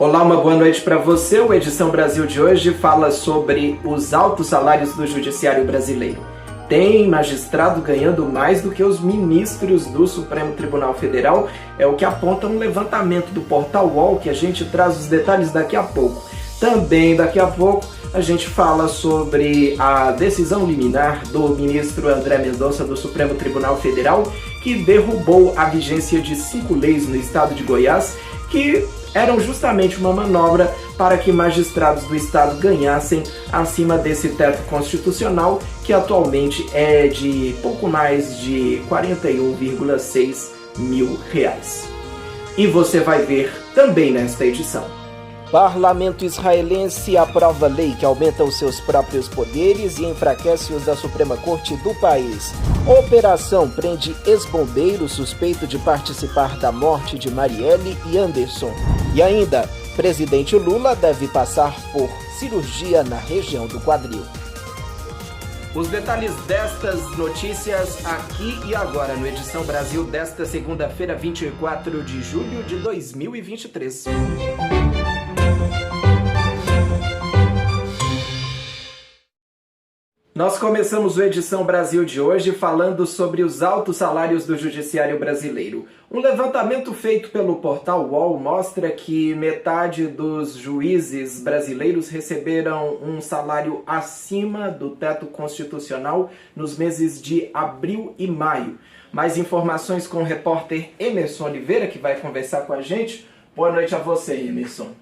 Olá, uma boa noite para você. O Edição Brasil de hoje fala sobre os altos salários do judiciário brasileiro. Tem magistrado ganhando mais do que os ministros do Supremo Tribunal Federal, é o que aponta um levantamento do portal UOL, que a gente traz os detalhes daqui a pouco. Também daqui a pouco a gente fala sobre a decisão liminar do ministro André Mendonça do Supremo Tribunal Federal, que derrubou a vigência de 5 leis no estado de Goiás, que eram justamente uma manobra para que magistrados do estado ganhassem acima desse teto constitucional, que atualmente é de pouco mais de R$41,6 mil. E você vai ver também nesta edição. Parlamento israelense aprova lei que aumenta os seus próprios poderes e enfraquece os da Suprema Corte do país. Operação prende ex-bombeiro suspeito de participar da morte de Marielle e Anderson. E ainda, presidente Lula deve passar por cirurgia na região do quadril. Os detalhes destas notícias aqui e agora no Edição Brasil desta segunda-feira, 24 de julho de 2023. Nós começamos o Edição Brasil de hoje falando sobre os altos salários do judiciário brasileiro. Um levantamento feito pelo portal UOL mostra que metade dos juízes brasileiros receberam um salário acima do teto constitucional nos meses de abril e maio. Mais informações com o repórter Emerson Oliveira, que vai conversar com a gente. Boa noite a você, Emerson.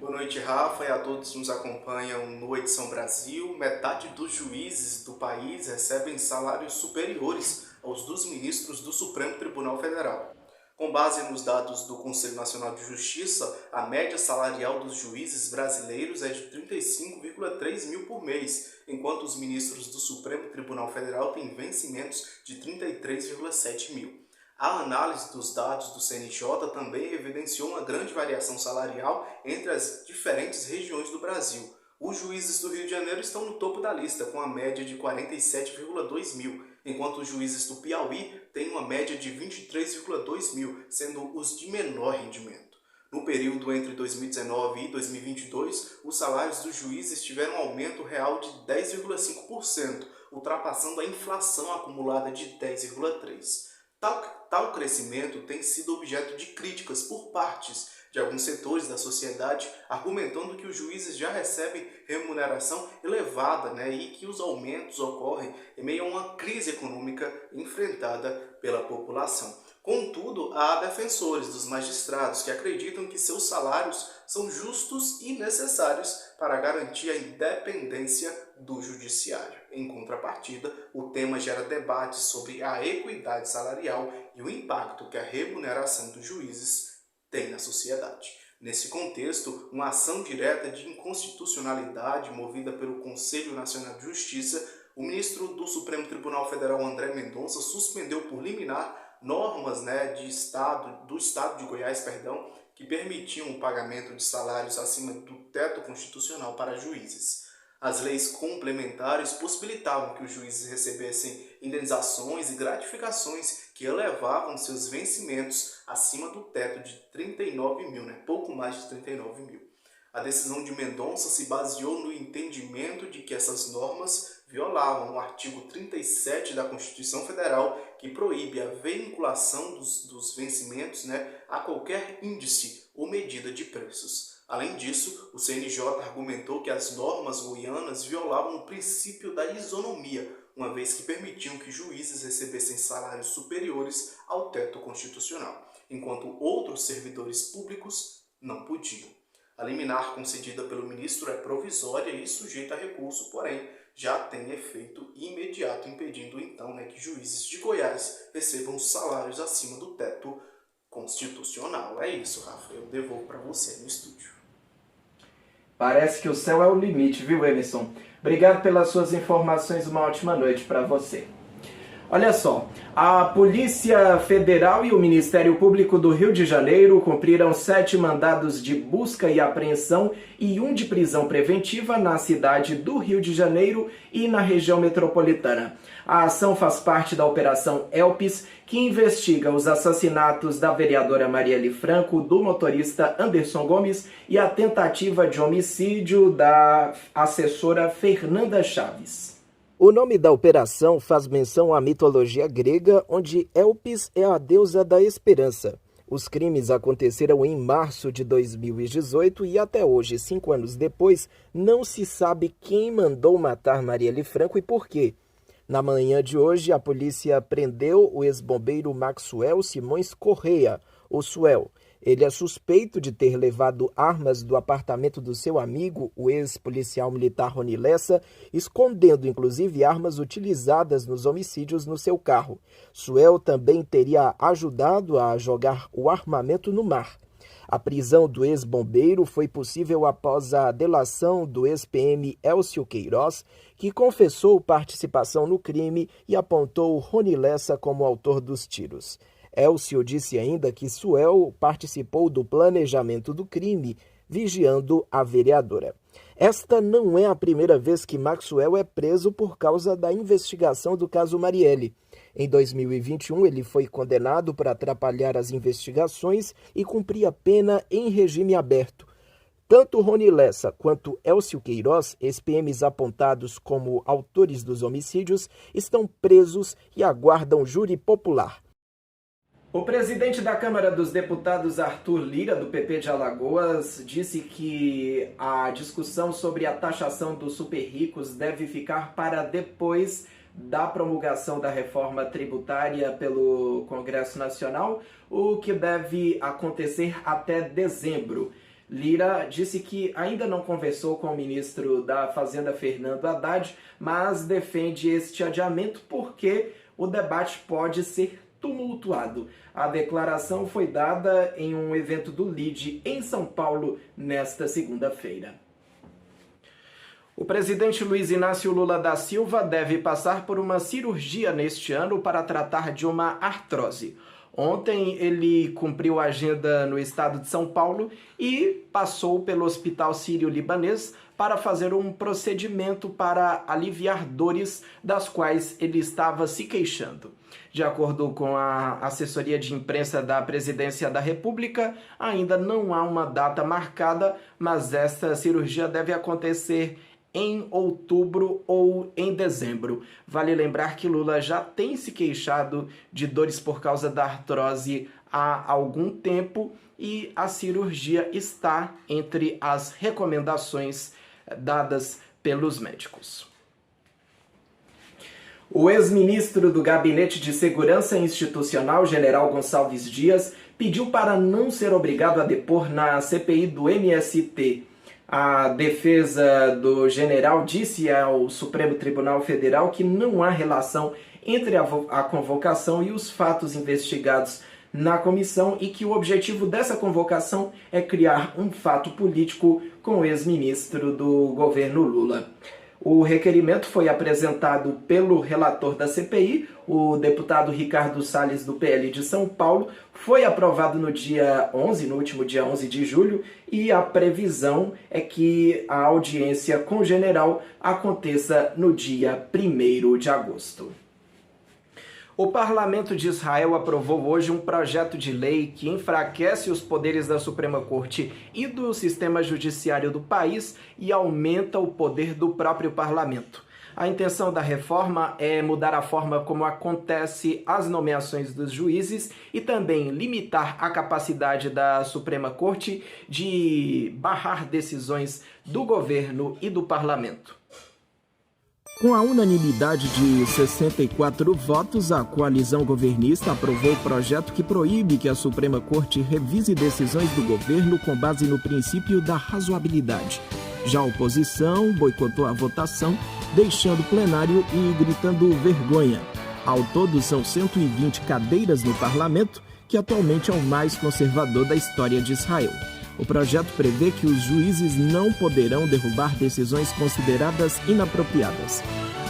Boa noite, Rafa, e a todos que nos acompanham no Edição Brasil. Metade dos juízes do país recebem salários superiores aos dos ministros do Supremo Tribunal Federal. Com base nos dados do Conselho Nacional de Justiça, a média salarial dos juízes brasileiros é de R$ 35,3 mil por mês, enquanto os ministros do Supremo Tribunal Federal têm vencimentos de R$ 33,7 mil. A análise dos dados do CNJ também evidenciou uma grande variação salarial entre as diferentes regiões do Brasil. Os juízes do Rio de Janeiro estão no topo da lista, com a média de R$ 47,2 mil, enquanto os juízes do Piauí têm uma média de R$ 23,2 mil, sendo os de menor rendimento. No período entre 2019 e 2022, os salários dos juízes tiveram um aumento real de 10,5%, ultrapassando a inflação acumulada de 10,3%. Tal crescimento tem sido objeto de críticas por partes de alguns setores da sociedade, argumentando que os juízes já recebem remuneração elevada, e que os aumentos ocorrem em meio a uma crise econômica enfrentada pela população. Contudo, há defensores dos magistrados que acreditam que seus salários são justos e necessários para garantir a independência do judiciário. Em contrapartida, o tema gera debates sobre a equidade salarial e o impacto que a remuneração dos juízes tem na sociedade. Nesse contexto, uma ação direta de inconstitucionalidade movida pelo Conselho Nacional de Justiça, o ministro do Supremo Tribunal Federal, André Mendonça, suspendeu por liminar normas do Estado de Goiás, que permitiam o pagamento de salários acima do teto constitucional para juízes. As leis complementares possibilitavam que os juízes recebessem indenizações e gratificações que elevavam seus vencimentos acima do teto de 39 mil, pouco mais de 39 mil. A decisão de Mendonça se baseou no entendimento de que essas normas violavam o artigo 37 da Constituição Federal, que proíbe a vinculação dos vencimentos a qualquer índice ou medida de preços. Além disso, o CNJ argumentou que as normas goianas violavam o princípio da isonomia, uma vez que permitiam que juízes recebessem salários superiores ao teto constitucional, enquanto outros servidores públicos não podiam. A liminar concedida pelo ministro é provisória e sujeita a recurso, porém já tem efeito imediato, impedindo então que juízes de Goiás recebam salários acima do teto constitucional. É isso, Rafa, eu devolvo para você no estúdio. Parece que o céu é o limite, viu, Emerson? Obrigado pelas suas informações, uma ótima noite para você. Olha só, a Polícia Federal e o Ministério Público do Rio de Janeiro cumpriram 7 mandados de busca e apreensão e 1 de prisão preventiva na cidade do Rio de Janeiro e na região metropolitana. A ação faz parte da Operação Elpis, que investiga os assassinatos da vereadora Marielle Franco, do motorista Anderson Gomes e a tentativa de homicídio da assessora Fernanda Chaves. O nome da operação faz menção à mitologia grega, onde Elpis é a deusa da esperança. Os crimes aconteceram em março de 2018 e até hoje, 5 anos depois, não se sabe quem mandou matar Marielle Franco e por quê. Na manhã de hoje, a polícia prendeu o ex-bombeiro Maxwell Simões Correia, o Suel. Ele é suspeito de ter levado armas do apartamento do seu amigo, o ex-policial militar Rony Lessa, escondendo inclusive armas utilizadas nos homicídios no seu carro. Suel também teria ajudado a jogar o armamento no mar. A prisão do ex-bombeiro foi possível após a delação do ex-PM Elcio Queiroz, que confessou participação no crime e apontou Rony Lessa como autor dos tiros. Elcio disse ainda que Suel participou do planejamento do crime, vigiando a vereadora. Esta não é a primeira vez que Maxwell é preso por causa da investigação do caso Marielle. Em 2021, ele foi condenado por atrapalhar as investigações e cumpria pena em regime aberto. Tanto Rony Lessa quanto Elcio Queiroz, ex-PMs apontados como autores dos homicídios, estão presos e aguardam júri popular. O presidente da Câmara dos Deputados, Arthur Lira, do PP de Alagoas, disse que a discussão sobre a taxação dos super-ricos deve ficar para depois da promulgação da reforma tributária pelo Congresso Nacional, o que deve acontecer até dezembro. Lira disse que ainda não conversou com o ministro da Fazenda, Fernando Haddad, mas defende este adiamento porque o debate pode ser tumultuado. A declaração foi dada em um evento do LIDE em São Paulo nesta segunda-feira. O presidente Luiz Inácio Lula da Silva deve passar por uma cirurgia neste ano para tratar de uma artrose. Ontem ele cumpriu a agenda no estado de São Paulo e passou pelo Hospital Sírio-Libanês para fazer um procedimento para aliviar dores das quais ele estava se queixando. De acordo com a assessoria de imprensa da Presidência da República, ainda não há uma data marcada, mas esta cirurgia deve acontecer em outubro ou em dezembro. Vale lembrar que Lula já tem se queixado de dores por causa da artrose há algum tempo e a cirurgia está entre as recomendações dadas pelos médicos. O ex-ministro do Gabinete de Segurança Institucional, General Gonçalves Dias, pediu para não ser obrigado a depor na CPI do MST. A defesa do general disse ao Supremo Tribunal Federal que não há relação entre a convocação e os fatos investigados na comissão e que o objetivo dessa convocação é criar um fato político com o ex-ministro do governo Lula. O requerimento foi apresentado pelo relator da CPI, o deputado Ricardo Salles, do PL de São Paulo, foi aprovado no último dia 11 de julho, e a previsão é que a audiência com o general aconteça no dia 1º de agosto. O Parlamento de Israel aprovou hoje um projeto de lei que enfraquece os poderes da Suprema Corte e do sistema judiciário do país e aumenta o poder do próprio parlamento. A intenção da reforma é mudar a forma como acontece as nomeações dos juízes e também limitar a capacidade da Suprema Corte de barrar decisões do governo e do parlamento. Com a unanimidade de 64 votos, a coalizão governista aprovou o projeto que proíbe que a Suprema Corte revise decisões do governo com base no princípio da razoabilidade. Já a oposição boicotou a votação, deixando o plenário e gritando vergonha. Ao todo, são 120 cadeiras no parlamento, que atualmente é o mais conservador da história de Israel. O projeto prevê que os juízes não poderão derrubar decisões consideradas inapropriadas.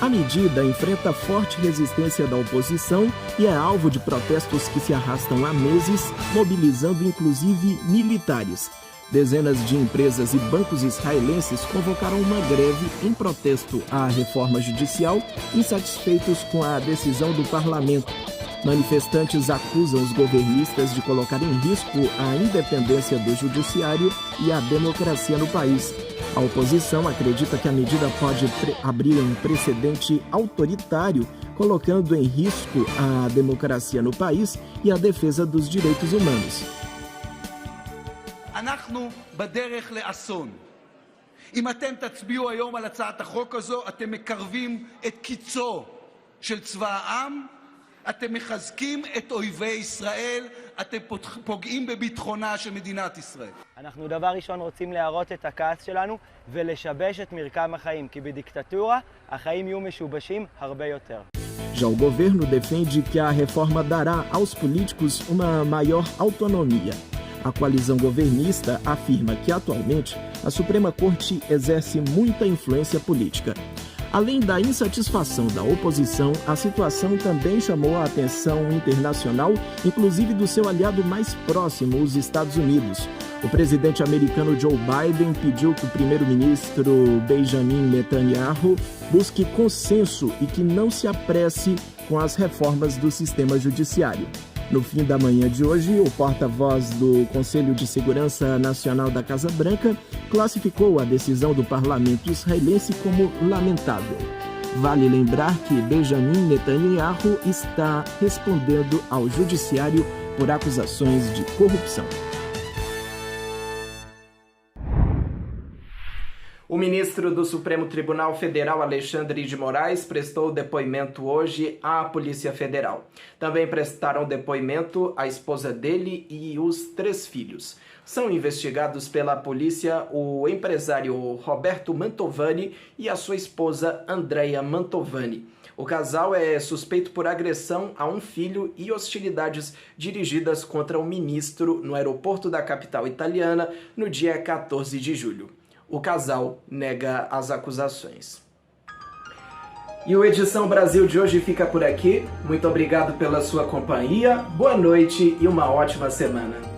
A medida enfrenta forte resistência da oposição e é alvo de protestos que se arrastam há meses, mobilizando inclusive militares. Dezenas de empresas e bancos israelenses convocaram uma greve em protesto à reforma judicial, insatisfeitos com a decisão do parlamento. Manifestantes acusam os governistas de colocar em risco a independência do judiciário e a democracia no país. A oposição acredita que a medida pode abrir um precedente autoritário, colocando em risco a democracia no país e a defesa dos direitos humanos. אנחנו בדרך לאסון. אם אתם תצביעו היום על הצעת החוק הזו, אתם מקרבים את קיצו של צבא העם, אתם מחזקים את אויבי ישראל, אתם פוגעים בביטחונה של מדינת ישראל. אנחנו דבר ראשון רוצים להראות את הכעס שלנו ולשבש את מרקם החיים, כי בדיקטטורה החיים יהיו משובשים הרבה יותר. Já o governo defende que a reforma dará aos políticos uma maior autonomia. A coalizão governista afirma que, atualmente, a Suprema Corte exerce muita influência política. Além da insatisfação da oposição, a situação também chamou a atenção internacional, inclusive do seu aliado mais próximo, os Estados Unidos. O presidente americano Joe Biden pediu que o primeiro-ministro Benjamin Netanyahu busque consenso e que não se apresse com as reformas do sistema judiciário. No fim da manhã de hoje, o porta-voz do Conselho de Segurança Nacional da Casa Branca classificou a decisão do parlamento israelense como lamentável. Vale lembrar que Benjamin Netanyahu está respondendo ao judiciário por acusações de corrupção. O ministro do Supremo Tribunal Federal, Alexandre de Moraes, prestou depoimento hoje à Polícia Federal. Também prestaram depoimento a esposa dele e os 3 filhos. São investigados pela polícia o empresário Roberto Mantovani e a sua esposa Andrea Mantovani. O casal é suspeito por agressão a um filho e hostilidades dirigidas contra o ministro no aeroporto da capital italiana no dia 14 de julho. O casal nega as acusações. E o Edição Brasil de hoje fica por aqui. Muito obrigado pela sua companhia, boa noite e uma ótima semana.